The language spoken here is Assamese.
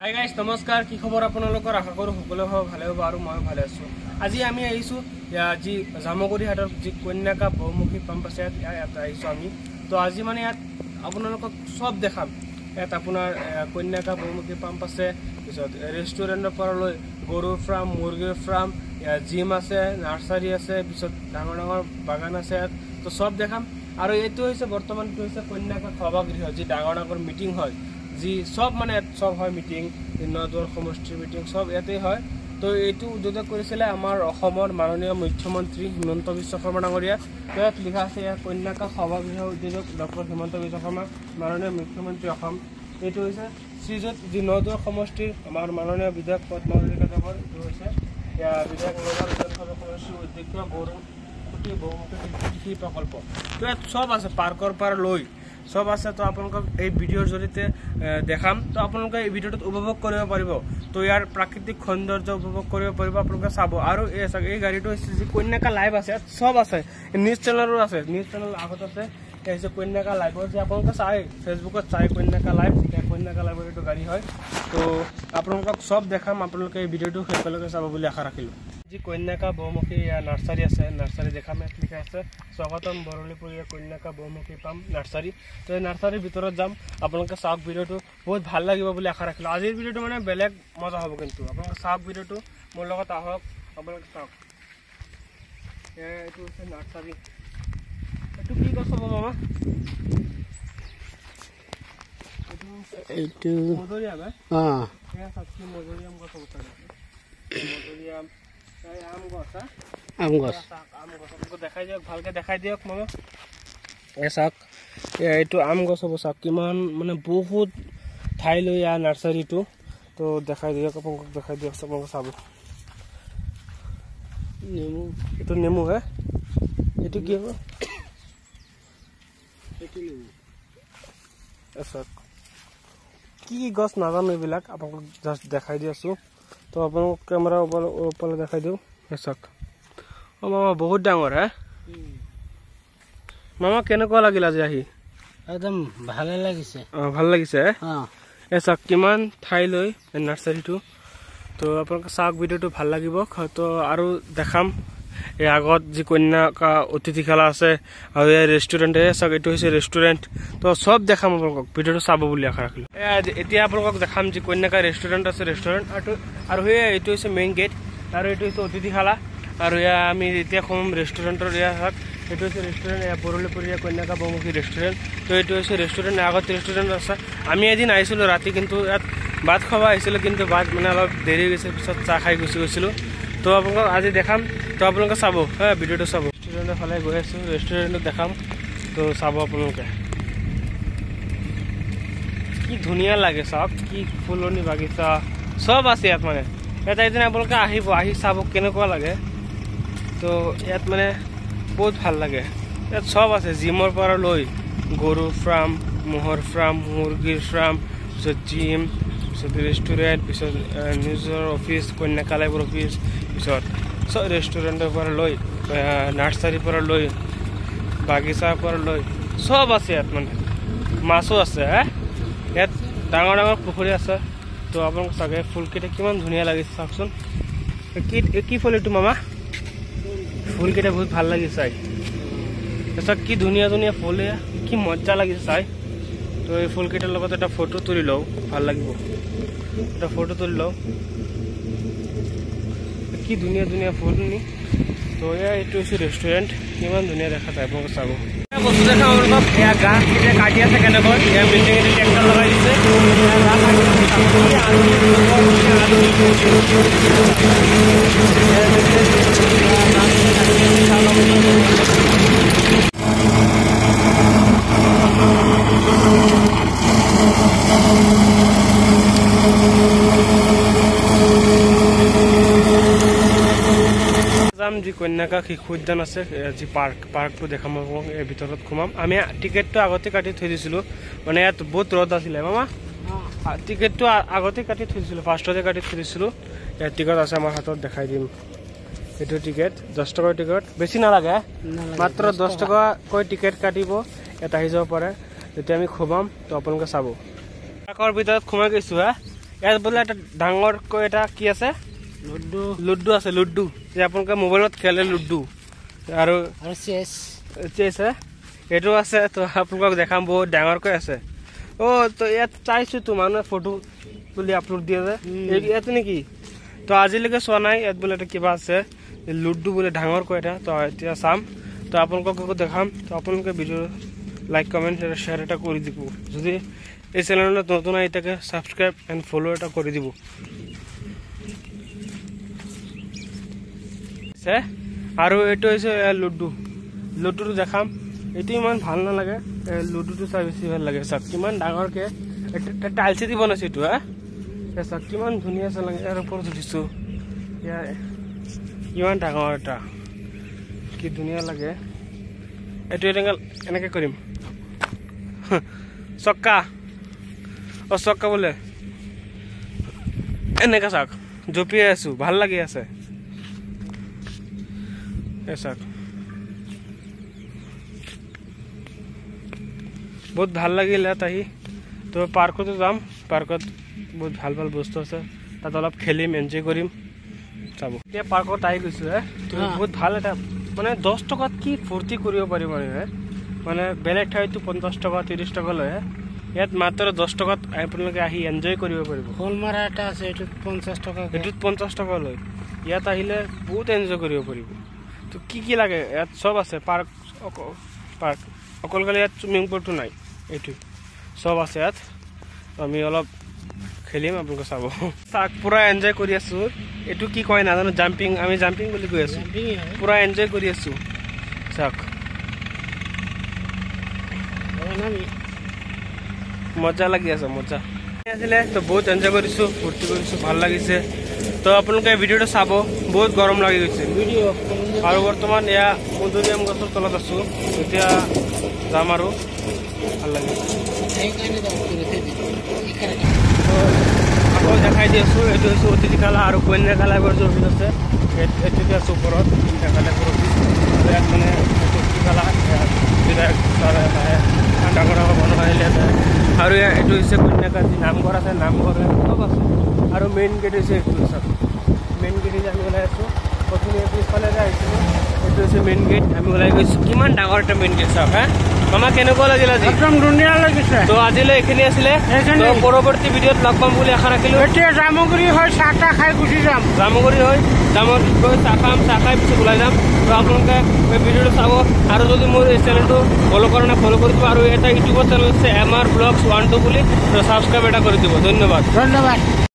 হাই গাইজ নমস্কাৰ কি খবৰ আপোনালোকৰ আশা কৰোঁ সকলো ভালে হ'ব আৰু মই ভালে আছোঁ আজি আমি আহিছোঁ যি জামুগুৰি হাটৰ যি কন্যাকা বহুমুখী পাম্প আছে ইয়াত আহিছোঁ আমি তো আজি মানে ইয়াত আপোনালোকক সব দেখাম ইয়াত আপোনাৰ কন্যাকা বহুমুখী পাম্প আছে পিছত ৰেষ্টুৰেণ্টৰ পৰা লৈ গৰুৰ ফাৰ্ম মুৰ্গীৰ ফাৰ্ম জিম আছে নাৰ্চাৰী আছে পিছত ডাঙৰ ডাঙৰ বাগান আছে ইয়াত তো সব দেখাম আৰু এইটো হৈছে বৰ্তমান এইটো হৈছে কন্যাকা সভাগৃহ যি ডাঙৰ ডাঙৰ মিটিং হয় जी सब माने सब है मीटिंग नदर समष्टि मीटिंग सब याते है तो एटू उद्योजक करिছিলে আমাৰ অসমৰ মাননীয় মুখ্যমন্ত্ৰী হিমন্ত বিশ্ব শৰ্মা ডাঙৰীয়া ইয়াত লিখা আছে কন্যাকা সভাগৃহ উদ্যোজক ডক্টৰ হিমন্ত বিশ্ব শৰ্মা মাননীয় মুখ্যমন্ত্ৰী অসম এটু হৈছে শ্ৰীযুত যি নদৰ সমষ্টিৰ আমাৰ মাননীয় বিধায়ক পদ্মাৱতী কাকতৰ এটু হৈছে বিধায়ক নগৰ সমষ্টিৰ অধ্যক্ষ গৌৰকুটি বহুমুখী কৃষি প্ৰকল্প তো ইয়াত সব আছে পাৰ্কৰ পৰা লৈ সব আছে তো আপোনালোকক এই ভিডিঅ'ৰ জৰিয়তে দেখাম তো আপোনালোকে এই ভিডিঅ'টোত উপভোগ কৰিব পাৰিব তো ইয়াৰ প্ৰাকৃতিক সৌন্দৰ্য উপভোগ কৰিব পাৰিব আপোনালোকে চাব আৰু এই গাড়ীটো যি কন্যাকা লাইভ আছে সব আছে নিউজ চেনেলৰো আছে নিউজ চেনেল আগত আছে এই হৈছে কন্যাকা লাইভৰ যে আপোনালোকে চাই ফেচবুকত চাই কন্যাকা লাইভ কন্যাকা লাইভৰ এইটো গাড়ী হয় তো আপোনালোকক সব দেখাম আপোনালোকে এই ভিডিঅ'টো শেষলৈকে চাব বুলি আশা ৰাখিলোঁ जी कन्याका बहुमुखी नार्सारी আছে नार्सारी দেখাম লিখা আছে স্বাগতম বৰলিপুৰীয়া কন্যাকা বহুমুখী পাম নাৰ্সাৰী তো এই নাৰ্সাৰীৰ ভিতৰত যাম আপোনালোকে চাওক ভিডিঅ'টো বহুত ভাল লাগিব বুলি আশা ৰাখিলোঁ আজিৰ ভিডিঅ'টো মানে বেলেগ মজা হ'ব কিন্তু আপোনালোকে চাওক ভিডিঅ'টো মোৰ লগত আহক আপোনালোকে চাওক এইটো হৈছে নাৰ্সাৰী এইটো কি গছ হ'ব মামা এইটো মধুৰিআম চাওক মধুৰিআম গছ হ'ব মধুৰিআম आम गस देखाई दियक भालके देखाई दियक मामा ए चाक एटू आम गस हब चाक किमान माने बहुत ठाई লৈ नार्सारीটো तो देखाई दियक आपनक देखाई दियक सब चाबो नेमु एटू नेमु है एटू की हो एटू नेमु ऐसा की गस नाजानो एबिलाक आपनक जस्ट देखाई दियासु तो आपनक कैमरा ऊपर देखाई दिउ ऐसा ओ मामा बहुत डांगर है मामा केनेকুৱা লাগিল আজি আহি একদম ভালে লাগিছে ভাল লাগিছে ऐसा কিমান ঠাই লৈ নাৰ্সাৰীটো তো আপোনাক চাওক ভিডিঅ'টো ভাল লাগিব তো আৰু দেখাম এই আগত যি কন্যাকা অতিথিশালা আছে আৰু এই ৰেষ্টুৰেণ্ট চাওক এইটো হৈছে ৰেষ্টুৰেণ্ট তো সব দেখাম আপোনাক ভিডিঅ'টো চাব বুলি আশা ৰাখিলোঁ এতিয়া আপোনাক দেখাম যি কন্যাকা ৰেষ্টুৰেণ্ট আছে ৰেষ্টুৰেণ্ট আৰু এইটো হৈছে মেইন গেট আৰু এইটো হৈছে অতিথিশালা আৰু আমি এতিয়া কম ৰেষ্টুৰেণ্টৰ চাওক এইটো হৈছে ৰেষ্টুৰেণ্ট বৰলিপুৰীয়া কন্যাকা বহুমুখী ৰেষ্টুৰেণ্ট তো এইটো হৈছে ৰেষ্টুৰেণ্ট আগত ৰেষ্টুৰেণ্ট আছে আমি এদিন আহিছিলোঁ ৰাতি কিন্তু ইয়াত ভাত খাব আহিছিলোঁ কিন্তু ভাত মানে অলপ দেৰি হৈ গৈছে পিছত চাহ খাই গুচি গৈছিলোঁ তো আপোনালোকক আজি দেখাম তো আপোনালোকে চাব ভিডিঅ'টো চাব ৰেষ্টুৰেণ্টৰ ফালে গৈ আছোঁ ৰেষ্টুৰেণ্টত দেখাম তো চাব আপোনালোকে কি ধুনীয়া লাগে চাওক কি ফুলনি বাগিচা সব আছে ইয়াত মানে ইয়াত এদিন আপোনালোকে আহিব আহি চাব কেনেকুৱা লাগে তো ইয়াত মানে বহুত ভাল লাগে ইয়াত সব আছে জিমৰ পৰা লৈ গৰুৰ ফাৰ্ম ম'হৰ ফাৰ্ম মুৰ্গীৰ ফাৰ্ম পিছত জিম পিছত ৰেষ্টুৰেণ্ট পিছত নিজৰ অফিচ কন্যাকা লাইভৰ অফিচ পিছত সব ৰেষ্টুৰেণ্টৰ পৰা লৈ নাৰ্চাৰীৰ পৰা লৈ বাগিচাৰ পৰা লৈ সব আছে ইয়াত মানে মাছো আছে ইয়াত ডাঙৰ ডাঙৰ পুখুৰী আছে তো আপোনালোক চাগে ফুলকেইটা কিমান ধুনীয়া লাগিছে চাওকচোন কি ফুল এইটো মামা ফুলকেইটা বহুত ভাল লাগিছে চাই তাৰপিছত কি ধুনীয়া ধুনীয়া ফুল কি মজা লাগিছে চাই তো এই ফুলকেইটাৰ লগত এটা ফটো তুলি লওঁ ভাল লাগিব এটা ফটো তুলি লওঁ কি ধুনীয়া ধুনীয়া ফুল নি তো এইটো হৈছে ৰেষ্টুৰেণ্ট কিমান ধুনীয়া দেখা যায় আপোনালোকে চাব বস্তু দেখা আপোনালোকক গাছ কেতিয়া কাটি আছে কেনেকৈ বিল্ডিং ট্ৰেক্টৰ লগাই দিছে যি কন্যাকা শিশু উদ্যান আছে যি পাৰ্কটো দেখাম এই ভিতৰত সোমাম আমি টিকেটটো আগতে কাটি থৈ দিছিলোঁ মানে ইয়াত বহুত ৰ'দ আছিলে মামা টিকেটটো আগতে কাটি থৈ দিছিলোঁ ফাৰ্ষ্টতে কাটি থৈ দিছিলোঁ ইয়াত টিকট আছে আমাৰ হাতত দেখাই দিম এইটো টিকেট 10 টকাৰ টিকট বেছি নালাগে মাত্ৰ 10 টকাকৈ টিকেট কাটিব ইয়াত আহি যাব পাৰে যেতিয়া আমি সোমাম তো আপোনালোকে চাব পাৰ্কৰ ভিতৰত সোমাই গৈছোঁ ইয়াত বোলে এটা ডাঙৰকৈ এটা কি আছে লুডু আছে লুডু যে আপোনালোকে মোবাইলত খেলে লুডু আৰু চেছ এইটো আছে তো আপোনালোকক দেখাম বহুত ডাঙৰকৈ আছে তো ইয়াত চাইছো তো মানুহে ফটো তুলি আপলোড দিয়ে যে ইয়াত নেকি তো আজিলৈকে চোৱা নাই ইয়াত বোলে এটা কিবা আছে লুডু বোলে ডাঙৰকৈ এটা তো এতিয়া চাম তো আপোনালোকক দেখাম তো আপোনালোকে ভিডিঅ' লাইক কমেণ্ট শ্বেয়াৰ এটা কৰি দিব যদি এই চেনেলত নতুন আহি থাকে ছাবস্ক্ৰাইব এণ্ড ফ'ল' এটা কৰি দিব আৰু এইটো হৈছে লুডুটো দেখাম এইটো ইমান ভাল নালাগে লুডুটো চাই বেছি ভাল লাগে চাওক কিমান ডাঙৰকৈ টাইলছে দি বনাইছে এইটো চাওক কিমান ধুনীয়া আছে লাগে ইয়াৰ ওপৰত উঠিছোঁ ইমান ডাঙৰ এটা কি ধুনীয়া লাগে এইটো এনেকৈ কৰিম চক্কা চক্কা বোলে এনেকৈ চাওক জঁপিয়াই আছোঁ ভাল লাগি আছে চাওক বহুত ভাল লাগিল ইয়াত আহি তো পাৰ্কতো যাম পাৰ্কত বহুত ভাল ভাল বস্তু আছে তাত অলপ খেলিম এনজয় কৰিম চাব এতিয়া পাৰ্কত আহি গৈছোঁ তো বহুত ভাল এটা মানে 10 টকাত কি ফূৰ্তি কৰিব পাৰিব মানে বেলেগ ঠাইতো 50 টকা 30 টকা লয় ইয়াত মাত্ৰ 10 টকাত আপোনালোকে আহি এনজয় কৰিব পাৰিব হলমাৰা এটা আছে এইটোত 50 টকা এইটোত 50 টকা লয় ইয়াত আহিলে বহুত এনজয় কৰিব পাৰিব তো কি লাগে ইয়াত চব আছে পাৰ্ক অকল খালি ইয়াত চুইমিং পুলটো নাই এইটো চব আছে ইয়াত আমি অলপ খেলিম আপোনালোকে চাব চাওক পুৰা এনজয় কৰি আছোঁ এইটো কি কয় নাজানো জাম্পিং আমি জাম্পিং বুলি কৈ আছোঁ পুৰা এনজয় কৰি আছোঁ চাওক মজা লাগি আছে মজা আছিলে তো বহুত এনজয় কৰিছোঁ ফূৰ্তি কৰিছোঁ ভাল লাগিছে তো আপোনালোকে ভিডিঅ'টো চাব বহুত গৰম লাগি গৈছে আৰু বৰ্তমান এয়া মধুৰিআম গছৰ তলত আছোঁ এতিয়া যাম আৰু ভাল লাগিছে আকৌ দেখাই দি আছোঁ এইটো হৈছে অতিথিশালা আৰু কন্যাশালাবোৰ যে অফিচ আছে এইটোতে আছোঁ ওপৰত কন্যাশালাবোৰ অফিচ ইয়াত মানে অতিথিশালা বিধায়ক ডাঙৰ ডাঙৰ মানুহ আহিলে আৰু এইটো হৈছে কন্যাকা যি নামঘৰ আছে নামঘৰ চব আছে আৰু মেইন গেট হৈছে এইটো চাওক মেইন গেট আমি ওলাই আছোঁ প্ৰথমে পিছফালে আহিছিলোঁ এইটো হৈছে মেইন গেট আমি ওলাই গৈছোঁ কিমান ডাঙৰ এটা মেইন গেট চাওক আমাক কেনেকুৱা লাগিল আজি একদম ধুনীয়া লাগিছে তো আজিলৈ এইখিনি আছিলে পৰৱৰ্তী ভিডিঅ'ত লগ পাম বুলি আশা ৰাখিলোঁ এতিয়া জামুগুৰি হৈ চাহ তাহ খাই গুচি যাম জামুগুৰি হৈ গৈ চাহ খাই পিছত ওলাই যাম তো আপোনালোকে এই ভিডিঅ'টো চাব আৰু যদি মোৰ এই চেনেলটো ফ'ল' কৰা নাই ফ'ল' কৰি দিব আৰু এটা ইউটিউবৰ চেনেল আছে MR Vlogs 1 2 বুলি তো ছাবস্ক্ৰাইব এটা কৰি দিব ধন্যবাদ